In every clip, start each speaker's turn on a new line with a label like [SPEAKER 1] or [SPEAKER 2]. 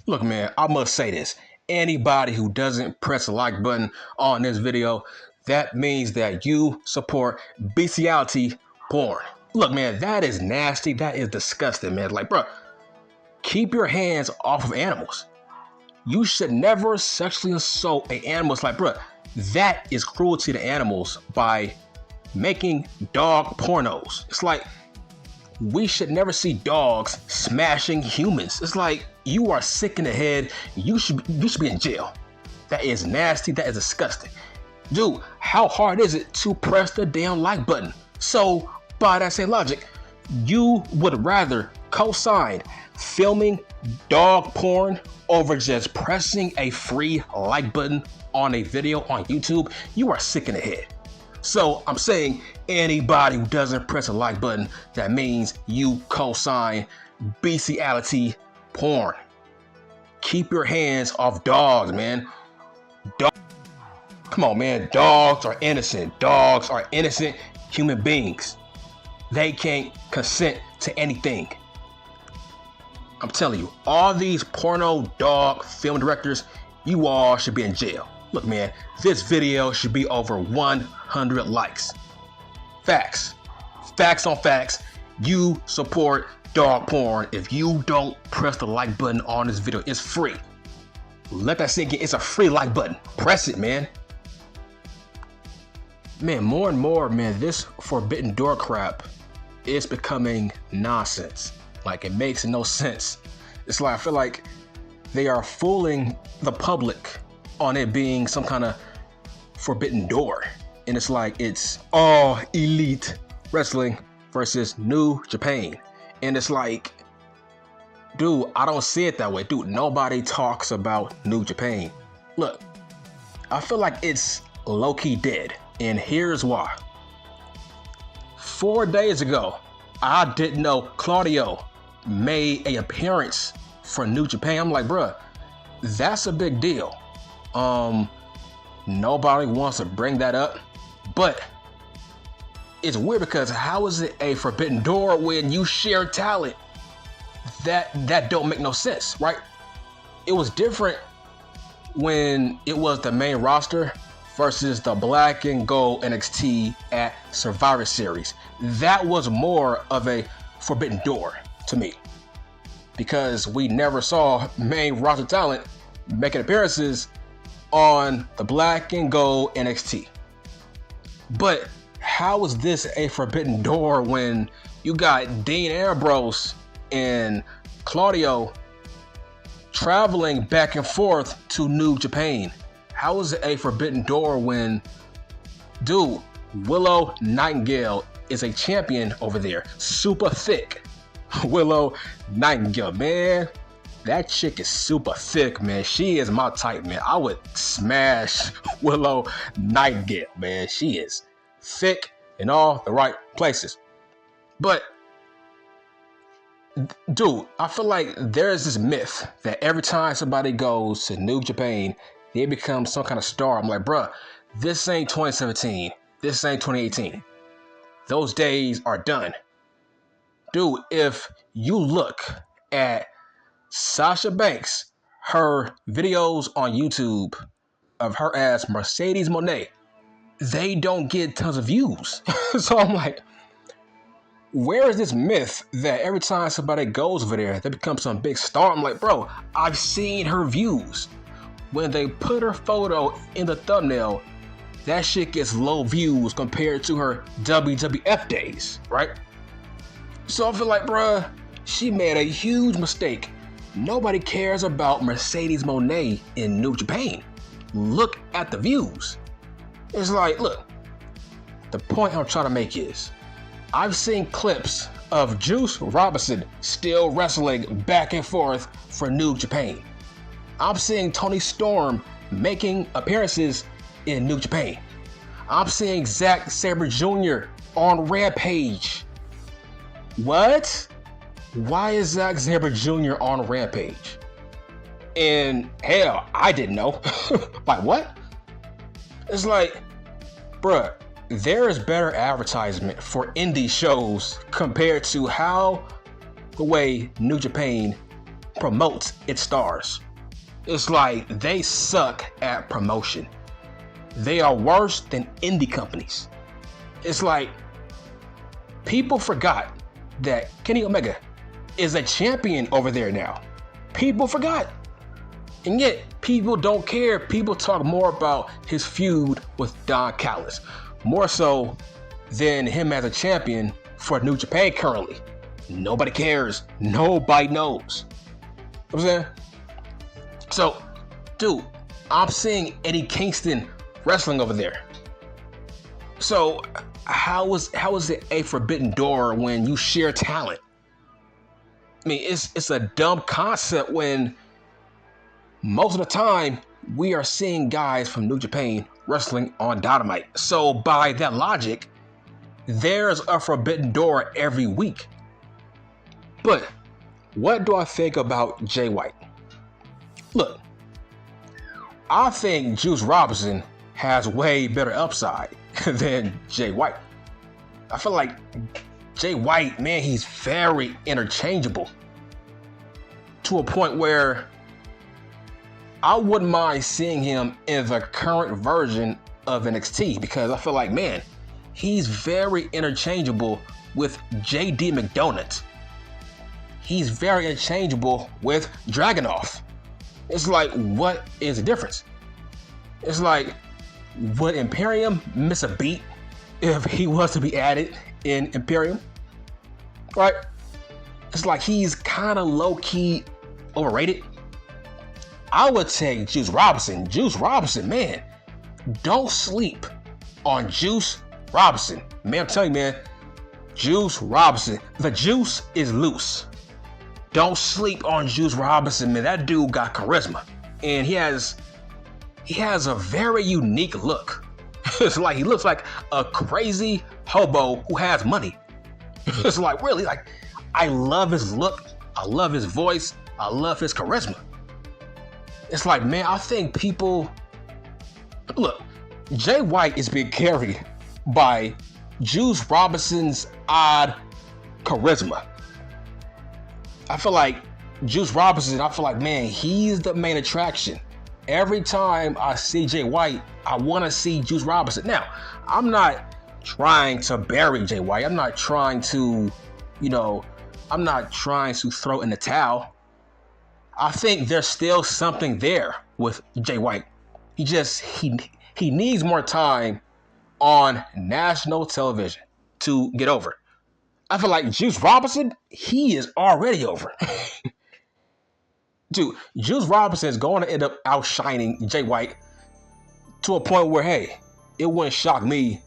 [SPEAKER 1] Look, man, I must say this. Anybody who doesn't press the like button on this video, that means that you support bestiality porn. Look, man, that is nasty. That is disgusting, man. Like, bro, keep your hands off of animals. You should never sexually assault an animal. It's like, bro, that is cruelty to animals by making dog pornos. It's like, we should never see dogs smashing humans. It's like, you are sick in the head. You should be in jail. That is nasty. That is disgusting. Dude, how hard is it to press the damn like button? So, by that same logic, you would rather co-sign filming dog porn over just pressing a free like button on a video on YouTube? You are sick in the head. So I'm saying anybody who doesn't press a like button, that means you co-sign bestiality porn. Keep your hands off dogs, man. Come on, man. Dogs are innocent. Dogs are innocent human beings. They can't consent to anything. I'm telling you, all these porno dog film directors, you all should be in jail. Look, man, this video should be over 100 likes. Facts. Facts on facts. You support dog porn if you don't press the like button on this video. It's free. Let that sink in. It's a free like button. Press it, man. Man, more and more, man, this forbidden door crap is becoming nonsense. Like, it makes no sense. It's like, I feel like they are fooling the public on it being some kind of forbidden door. And it's like, it's all elite wrestling versus New Japan. And it's like, dude, I don't see it that way. Dude, nobody talks about New Japan. Look, I feel like it's low-key dead. And here's why. 4 days ago, I didn't know Claudio made an appearance for New Japan. I'm like, bruh, that's a big deal. Nobody wants to bring that up, but it's weird because how is it a forbidden door when you share talent? That don't make no sense, right? It was different when it was the main roster versus the black and gold NXT at Survivor Series. That was more of a forbidden door to me because we never saw main roster talent making appearances on the black and gold NXT. But how is this a forbidden door when you got Dean Ambrose and Claudio traveling back and forth to New Japan? How is it a forbidden door when, dude, Willow Nightingale is a champion over there, super thick. Willow Nightingale, man, that chick is super thick, man. She is my type, man. I would smash Willow Nightingale, man. She is thick in all the right places. But, dude, I feel like there's this myth that every time somebody goes to New Japan, they become some kind of star. I'm like, bruh, this ain't 2017. This ain't 2018. Those days are done. Dude, if you look at Sasha Banks, her videos on YouTube of her as Mercedes Moné, they don't get tons of views. So I'm like, where is this myth that every time somebody goes over there, they become some big star? I'm like, bro, I've seen her views. When they put her photo in the thumbnail, that shit gets low views compared to her WWF days, right? So I feel like, bruh, she made a huge mistake. Nobody cares about Mercedes Moné in New Japan. Look at the views. It's like, look, the point I'm trying to make is, I've seen clips of Juice Robinson still wrestling back and forth for New Japan. I'm seeing Tony Storm making appearances in New Japan. I'm seeing Zack Sabre Jr. on Rampage. What? Why is Zack Sabre Jr. on Rampage? And hell, I didn't know. Like, what? It's like, bruh, there is better advertisement for indie shows compared to how the way New Japan promotes its stars. It's like they suck at promotion. They are worse than indie companies. It's like people forgot that Kenny Omega is a champion over there now. People forgot. And yet, people don't care. People talk more about his feud with Don Callis, more so than him as a champion for New Japan currently. Nobody cares. Nobody knows. You know what I'm saying? So, dude, I'm seeing Eddie Kingston wrestling over there. So, how is it a forbidden door when you share talent? I mean, it's a dumb concept when most of the time we are seeing guys from New Japan wrestling on Dynamite. So by that logic, there's a forbidden door every week. But what do I think about Jay White? Look, I think Juice Robinson has way better upside than Jay White. I feel like Jay White, man, he's very interchangeable to a point where I wouldn't mind seeing him in the current version of NXT because I feel like, man, he's very interchangeable with JD McDonough. He's very interchangeable with Dragunov. It's like, what is the difference? It's like, would Imperium miss a beat if he was to be added in Imperium? Right? It's like he's kind of low-key overrated. I would take Juice Robinson. Juice Robinson, man, don't sleep on Juice Robinson. Man, I'm telling you, man, Juice Robinson. The juice is loose. Don't sleep on Juice Robinson, man. That dude got charisma. And he has a very unique look. It's like he looks like a crazy hobo who has money. It's like, really, like, I love his look. I love his voice. I love his charisma. It's like, man, I think people... Look, Jay White is being carried by Juice Robinson's odd charisma. I feel like Juice Robinson, man, he's the main attraction. Every time I see Jay White, I want to see Juice Robinson. Now, I'm not trying to bury Jay White. I'm not trying to, throw in the towel. I think there's still something there with Jay White. He needs more time on national television to get over. I feel like Juice Robinson, he is already over. Dude, Juice Robinson is going to end up outshining Jay White to a point where, hey, it wouldn't shock me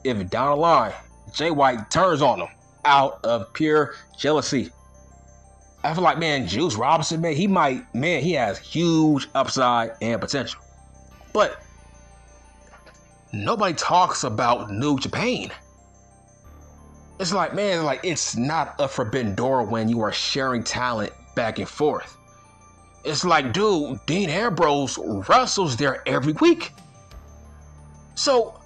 [SPEAKER 1] if down the line, Jay White turns on him out of pure jealousy. I feel like, man, Juice Robinson, man, he has huge upside and potential. But nobody talks about New Japan. It's like, man, like, it's not a forbidden door when you are sharing talent back and forth. It's like, dude, Dean Ambrose wrestles there every week. So,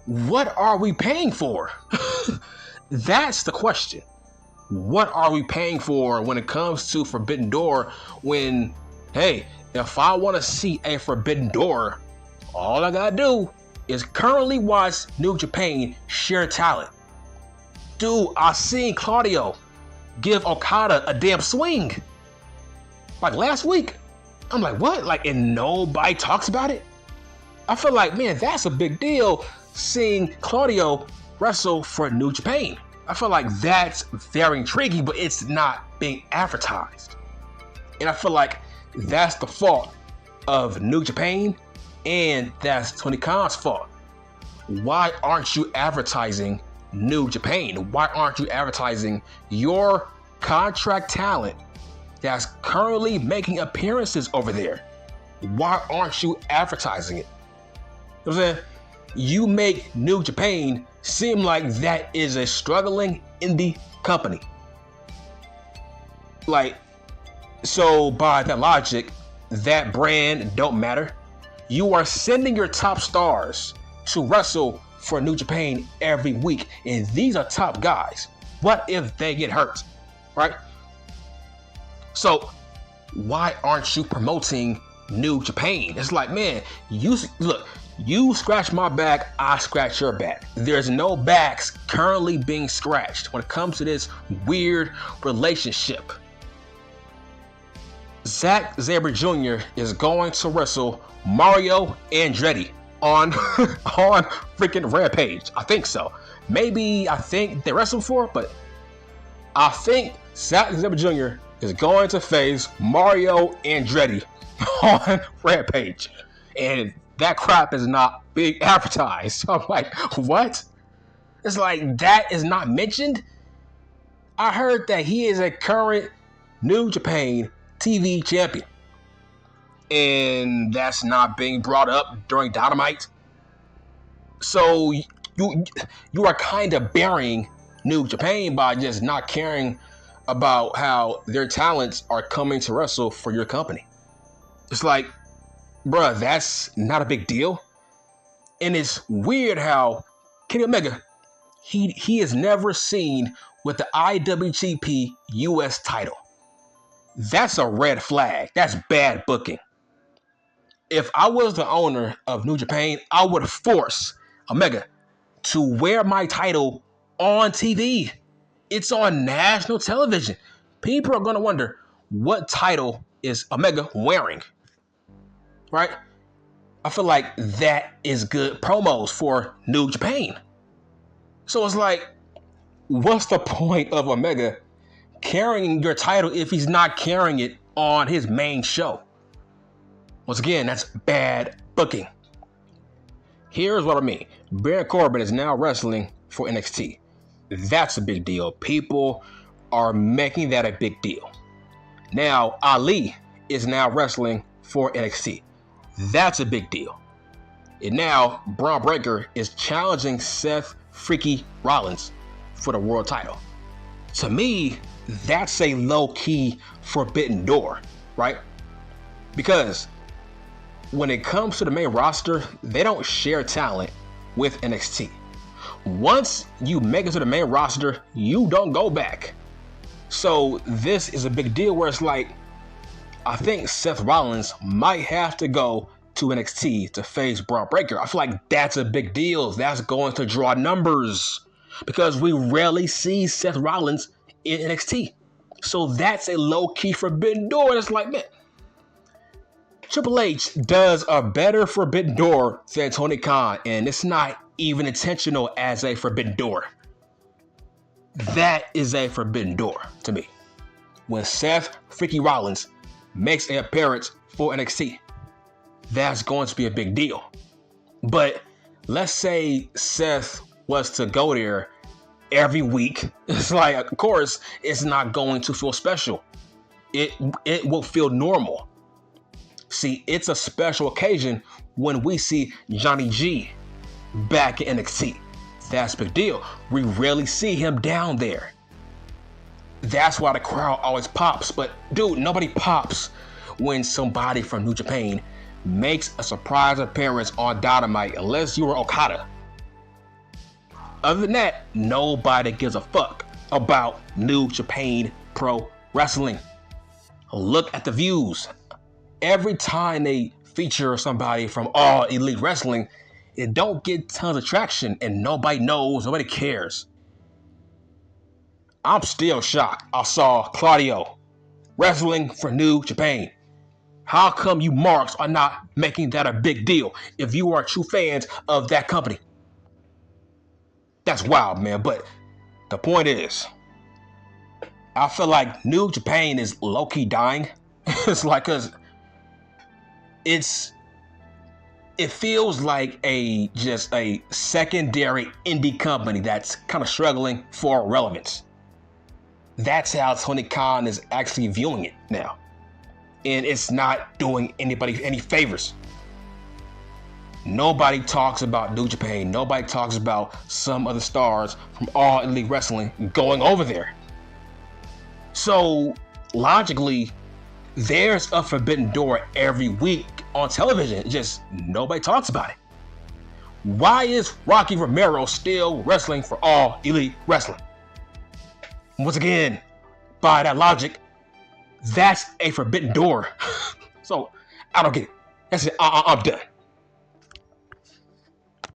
[SPEAKER 1] what are we paying for? That's the question. What are we paying for when it comes to Forbidden Door when, hey, if I want to see a Forbidden Door, all I gotta do is currently watch New Japan share talent. Dude, I seen Claudio give Okada a damn swing. Like last week. I'm like, what? Like, and nobody talks about it? I feel like, man, that's a big deal seeing Claudio wrestle for New Japan. I feel like that's very intriguing, but it's not being advertised. And I feel like that's the fault of New Japan, and that's Tony Khan's fault. Why aren't you advertising New Japan? Why aren't you advertising your contract talent that's currently making appearances over there? Why aren't you advertising it? You know what I'm saying? You make New Japan seem like that is a struggling indie company. Like, so by that logic, that brand don't matter. You are sending your top stars to wrestle for New Japan every week, and these are top guys. What if they get hurt, right? So why aren't you promoting New Japan? It's like, man, you scratch my back, I scratch your back. There's no backs currently being scratched when it comes to this weird relationship. Zack Sabre Jr. is going to wrestle Mario Andretti on freaking Rampage. I think so. I think they wrestled before, but I think Zack Sabre Jr. is going to face Mario Andretti on Rampage. And that crap is not being advertised. So I'm like, what? It's like, that is not mentioned? I heard that he is a current New Japan TV champion. And that's not being brought up during Dynamite. So you are kind of burying New Japan by just not caring about how their talents are coming to wrestle for your company. It's like, bruh, that's not a big deal. And it's weird how Kenny Omega, he is never seen with the IWGP US title. That's a red flag. That's bad booking. If I was the owner of New Japan, I would force Omega to wear my title on TV. It's on national television. People are going to wonder, what title is Omega wearing? Right? I feel like that is good promos for New Japan. So it's like, what's the point of Omega carrying your title if he's not carrying it on his main show? Once again, that's bad booking. Here's what I mean. Baron Corbin is now wrestling for NXT. That's a big deal. People are making that a big deal. Now, Ali is now wrestling for NXT. That's a big deal. And now, Braun Breaker is challenging Seth Freaky Rollins for the world title. To me, that's a low-key forbidden door, right? Because when it comes to the main roster, they don't share talent with NXT. Once you make it to the main roster, you don't go back. So this is a big deal where it's like, I think Seth Rollins might have to go to NXT to face Braun Breaker. I feel like that's a big deal. That's going to draw numbers because we rarely see Seth Rollins in NXT. So that's a low-key forbidden door. It's like, man, Triple H does a better forbidden door than Tony Khan, and it's not even intentional as a forbidden door. That is a forbidden door to me. When Seth Freaky Rollins makes an appearance for NXT, that's going to be a big deal. But let's say Seth was to go there every week. It's like, of course, it's not going to feel special. It will feel normal. See, it's a special occasion when we see Johnny G back in NXT. That's a big deal. We rarely see him down there. That's why the crowd always pops. But dude, nobody pops when somebody from New Japan makes a surprise appearance on Dynamite unless you were Okada. Other than that, nobody gives a fuck about New Japan Pro Wrestling. Look at the views. Every time they feature somebody from All Elite Wrestling, it don't get tons of traction and nobody knows, nobody cares. I'm still shocked I saw Claudio wrestling for New Japan. How come you marks are not making that a big deal if you are true fans of that company? That's wild, man. But the point is, I feel like New Japan is low-key dying. It's like, cause it feels like just a secondary indie company that's kind of struggling for relevance. That's how Tony Khan is actually viewing it now. And it's not doing anybody any favors. Nobody talks about New Japan. Nobody talks about some of the stars from All Elite Wrestling going over there. So logically, there's a forbidden door every week on television. Just nobody talks about it. Why is Rocky Romero still wrestling for All Elite Wrestling? Once again, by that logic, That's a forbidden door. So I don't get it. That's it. I'm done.